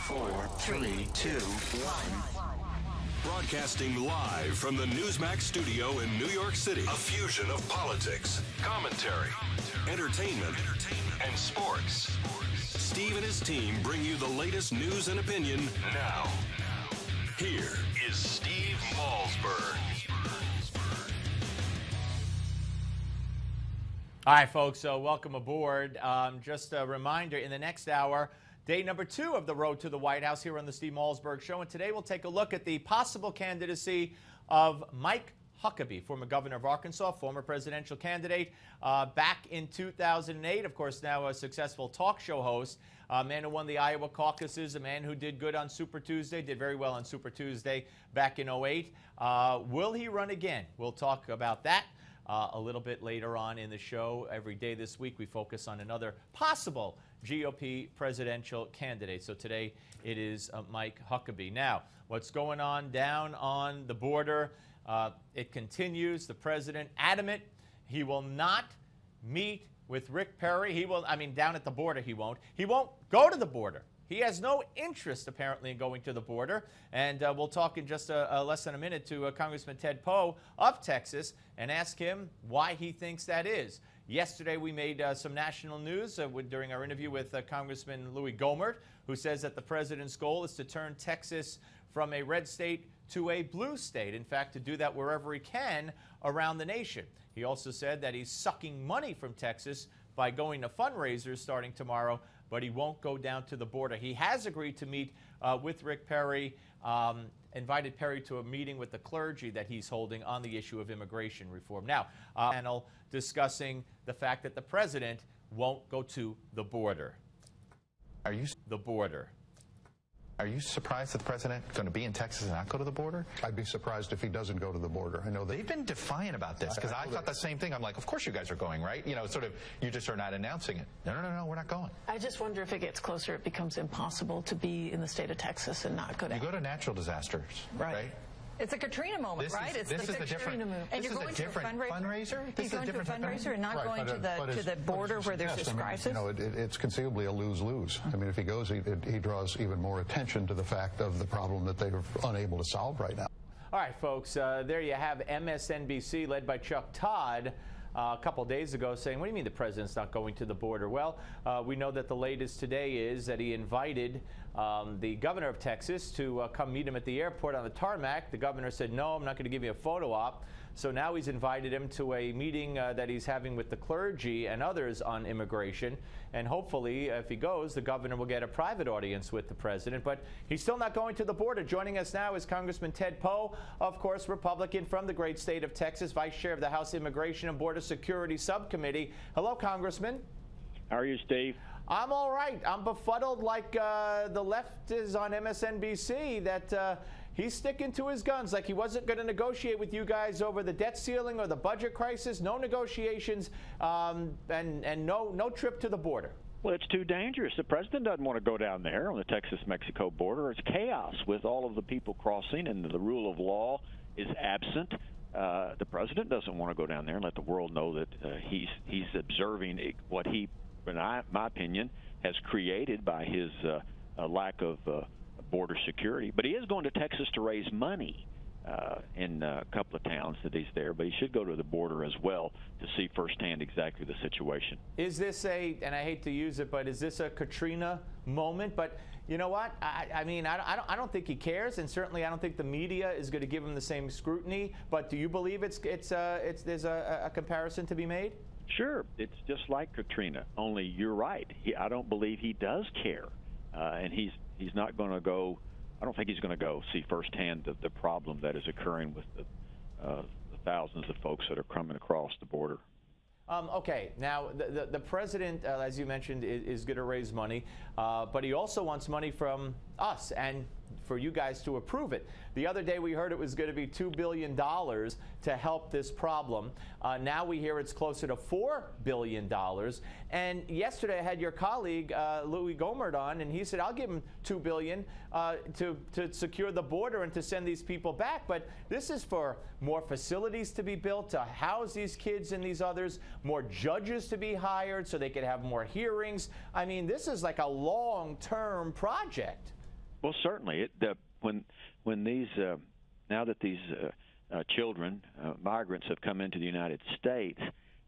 4, 3, 2, 1. Broadcasting live from the Newsmax studio in New York City. A fusion of politics, commentary, entertainment, and sports. Steve and his team bring you the latest news and opinion now. Here is Steve Malzberg. All right, folks, so welcome aboard. Just a reminder, in the next hour, day number 2 of the road to the White House here on the Steve Malzberg Show. And today we'll take a look at the possible candidacy of Mike Huckabee, former governor of Arkansas, former presidential candidate back in 2008. Of course, now a successful talk show host, a man who won the Iowa caucuses, a man who did good on Super Tuesday, did very well on Super Tuesday back in 2008. Will he run again? We'll talk about that a little bit later on in the show. Every day this week we focus on another possible GOP presidential candidate. So today it is Mike Huckabee. Now, what's going on down on the border? It continues. The president adamant he will not meet with Rick Perry. He will, down at the border he won't. He won't go to the border. He has no interest, apparently, in going to the border. And we'll talk in just less than a minute to Congressman Ted Poe of Texas and ask him why he thinks that is. Yesterday, we made some national news during our interview with Congressman Louis Gohmert, who says that the president's goal is to turn Texas from a red state to a blue state. In fact, to do that wherever he can around the nation. He also said that he's sucking money from Texas by going to fundraisers starting tomorrow, but he won't go down to the border. He has agreed to meet with Rick Perry, invited Perry to a meeting with the clergy that he's holding on the issue of immigration reform. Now, panel discussing the fact that the president won't go to the border. Are you surprised that the president is going to be in Texas and not go to the border? I'd be surprised if he doesn't go to the border. I know they've been defiant about this because I thought the same thing. I'm like, of course you guys are going, right? You know, sort of, you just are not announcing it. No, we're not going. I just wonder if it gets closer, it becomes impossible to be in the state of Texas and not go down. You go to natural disasters, right? It's a Katrina moment, right? This is a different fundraiser. This is a different fundraiser and not going to the border where there's this crisis. You know, it's conceivably a lose-lose. I mean, if he goes, he draws even more attention to the fact of the problem that they're unable to solve right now. All right, folks, there you have MSNBC, led by Chuck Todd, a couple days ago saying, what do you mean the president's not going to the border? Well, we know that the latest today is that he invited the governor of Texas to come meet him at the airport on the tarmac. The governor said, no, I'm not going to give you a photo op. So now he's invited him to a meeting that he's having with the clergy and others on immigration. And hopefully, if he goes, the governor will get a private audience with the president. But he's still not going to the border. Joining us now is Congressman Ted Poe, of course, Republican from the great state of Texas, Vice Chair of the House Immigration and Border Security Subcommittee. Hello, Congressman. How are you, Steve? I'm all right. I'm befuddled like the left is on MSNBC that he's sticking to his guns, like he wasn't going to negotiate with you guys over the debt ceiling or the budget crisis. No negotiations and no trip to the border. Well, it's too dangerous. The president doesn't want to go down there on the Texas-Mexico border. It's chaos with all of the people crossing, and the rule of law is absent. The president doesn't want to go down there and let the world know that he's observing what he, in my opinion, has created by his lack of border security. But he is going to Texas to raise money in a couple of towns that he's there, but he should go to the border as well to see firsthand exactly the situation. Is this and I hate to use it, but is this a Katrina moment? But you know what? I don't think he cares, and certainly I don't think the media is going to give him the same scrutiny. But do you believe there's a comparison to be made? Sure, it's just like Katrina. Only you're right. I don't believe he does care, and he's not going to go. I don't think he's going to go see firsthand the problem that is occurring with the thousands of folks that are coming across the border. Okay, now the president, as you mentioned, is going to raise money, but he also wants money from us and for you guys to approve it. The other day we heard it was going to be $2 billion to help this problem. Now we hear it's closer to $4 billion. And yesterday I had your colleague Louis Gohmert on, and he said, I'll give him $2 billion to secure the border and to send these people back. But this is for more facilities to be built to house these kids and these others, more judges to be hired so they could have more hearings. I mean, this is like a long-term project. Well, certainly. When these now that these children, migrants, have come into the United States,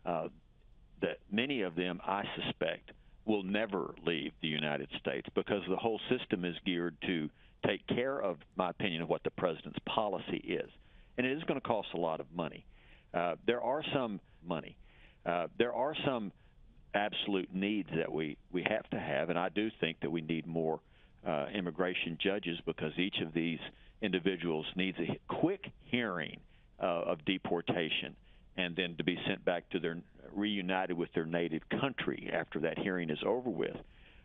that many of them, I suspect, will never leave the United States because the whole system is geared to take care of, my opinion, of what the president's policy is. And it is going to cost a lot of money. There are some absolute needs that we have to have, and I do think that we need more immigration judges because each of these individuals needs a quick hearing of deportation and then to be sent back to their reunited with their native country after that hearing is over with.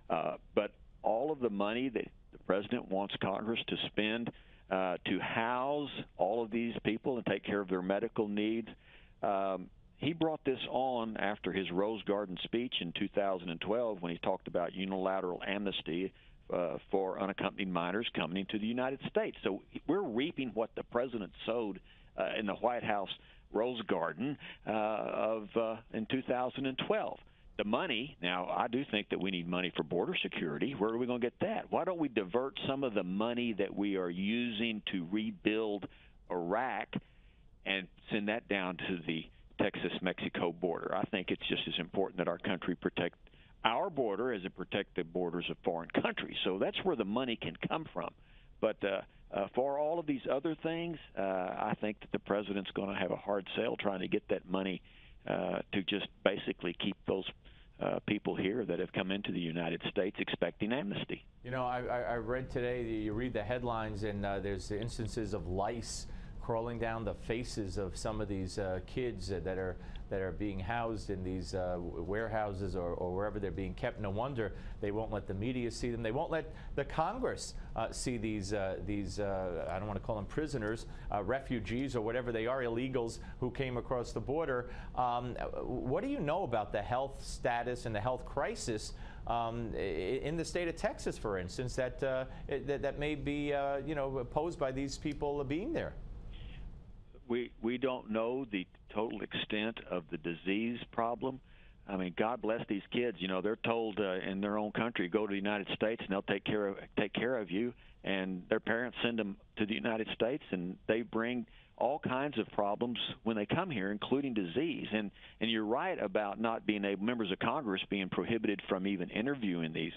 But all of the money that the president wants Congress to spend to house all of these people and take care of their medical needs, he brought this on after his Rose Garden speech in 2012 when he talked about unilateral amnesty for unaccompanied minors coming into the United States. So we're reaping what the president sowed in the White House Rose Garden in 2012. The money, now I do think that we need money for border security. Where are we going to get that? Why don't we divert some of the money that we are using to rebuild Iraq and send that down to the Texas-Mexico border? I think it's just as important that our country protect our border as it protect the borders of foreign countries. So that's where the money can come from. But for all of these other things, I think that the president's going to have a hard sell trying to get that money to just basically keep those people here that have come into the United States expecting amnesty. You know, I read today, you read the headlines, and there's instances of lice crawling down the faces of some of these kids that are being housed in these warehouses or wherever they're being kept. No wonder they won't let the media see them. They won't let the Congress see these I don't want to call them prisoners, refugees or whatever they are, illegals who came across the border. What do you know about the health status and the health crisis in the state of Texas, for instance, that may be posed by these people being there? We don't know the total extent of the disease problem. I mean, God bless these kids. You know, they're told in their own country, go to the United States and they'll take care of you. And their parents send them to the United States, and they bring all kinds of problems when they come here, including disease. And you're right about not being able, members of Congress being prohibited from even interviewing these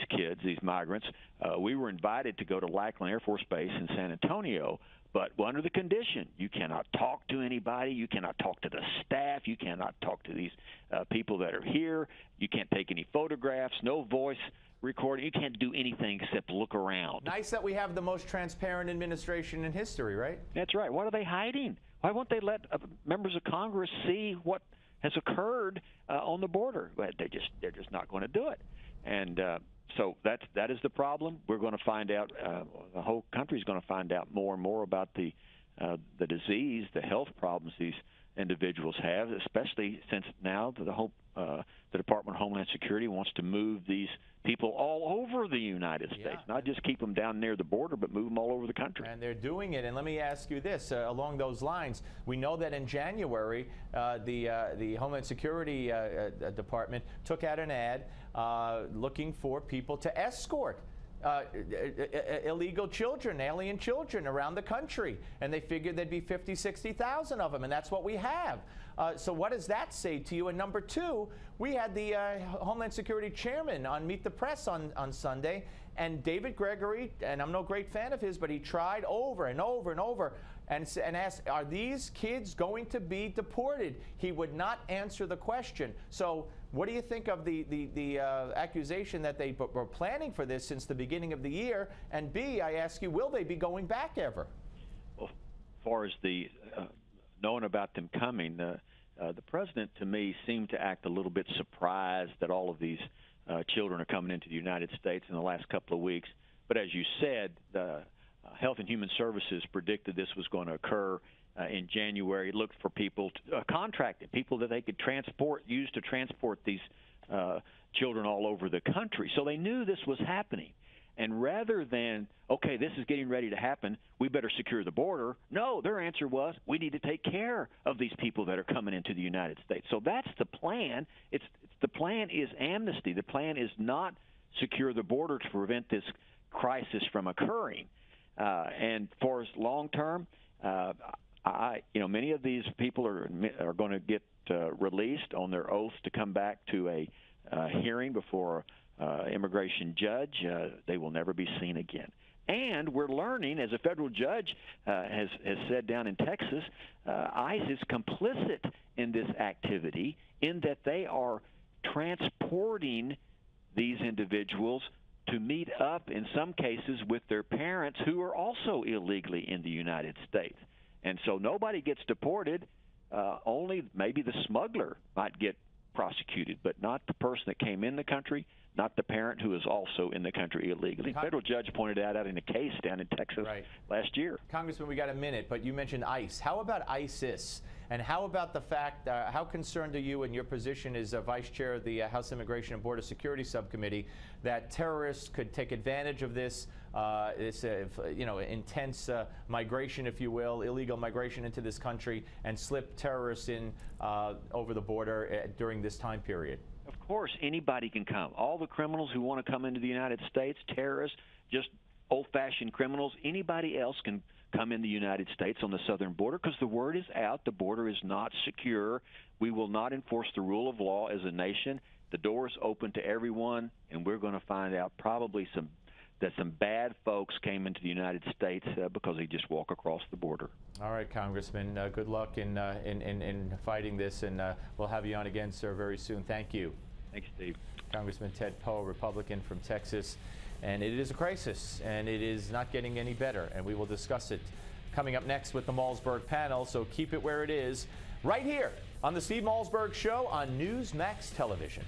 kids, these migrants. We were invited to go to Lackland Air Force Base in San Antonio, but under the condition, you cannot talk to anybody, you cannot talk to the staff, you cannot talk to these people that are here, you can't take any photographs, no voice recording, you can't do anything except look around. Nice that we have the most transparent administration in history, right? That's right. What are they hiding? Why won't they let members of Congress see what has occurred on the border? But they're just not going to do it. And so that is the problem. We're going to find out. The whole country is going to find out more and more about the disease, the health problems these individuals have, especially since now the Department of Homeland Security wants to move these people all over the United States, not just keep them down near the border, but move them all over the country. And they're doing it. And let me ask you this, along those lines, we know that in January, the Homeland Security Department took out an ad looking for people to escort illegal children, alien children around the country, and they figured there'd be 50, 60,000 of them, and that's what we have. So what does that say to you? And number two, we had the Homeland Security Chairman on Meet the Press on Sunday, and David Gregory, and I'm no great fan of his, but he tried over and over and over and asked, are these kids going to be deported? He would not answer the question. So what do you think of the accusation that they were planning for this since the beginning of the year? And B, I ask you, will they be going back ever? Well, as far as the knowing about them coming, the president, to me, seemed to act a little bit surprised that all of these children are coming into the United States in the last couple of weeks. But as you said, the Health and Human Services predicted this was going to occur in January. It looked for people, contracted people that they could use to transport these children all over the country. So they knew this was happening. And rather than, okay, this is getting ready to happen, we better secure the border, no, their answer was, we need to take care of these people that are coming into the United States. So that's the plan. The plan is amnesty. The plan is not secure the border to prevent this crisis from occurring. And for long term, many of these people are going to get released on their oath to come back to a hearing before an immigration judge. They will never be seen again. And we're learning, as a federal judge has said down in Texas, ICE is complicit in this activity in that they are transporting these individuals to meet up, in some cases, with their parents who are also illegally in the United States. And so nobody gets deported. Only maybe the smuggler might get prosecuted, but not the person that came in the country, not the parent who is also in the country illegally. Federal judge pointed that out in a case down in Texas last year. Congressman, we got a minute, but you mentioned ICE. How about ISIS? And how about the fact, how concerned are you in your position as Vice Chair of the House Immigration and Border Security Subcommittee that terrorists could take advantage of this intense migration, if you will, illegal migration into this country and slip terrorists in over the border during this time period? Of course, anybody can come. All the criminals who want to come into the United States, terrorists, just old-fashioned criminals, anybody else can come in the United States on the southern border because the word is out. The border is not secure. We will not enforce the rule of law as a nation. The door is open to everyone, and we're going to find out probably that some bad folks came into the United States because they just walk across the border. All right, Congressman, good luck in fighting this, and we'll have you on again, sir, very soon. Thank you. Thanks, Steve. Congressman Ted Poe, Republican from Texas. And it is a crisis, and it is not getting any better, and we will discuss it coming up next with the Malzberg panel, so keep it where it is, right here on the Steve Malzberg Show on Newsmax Television.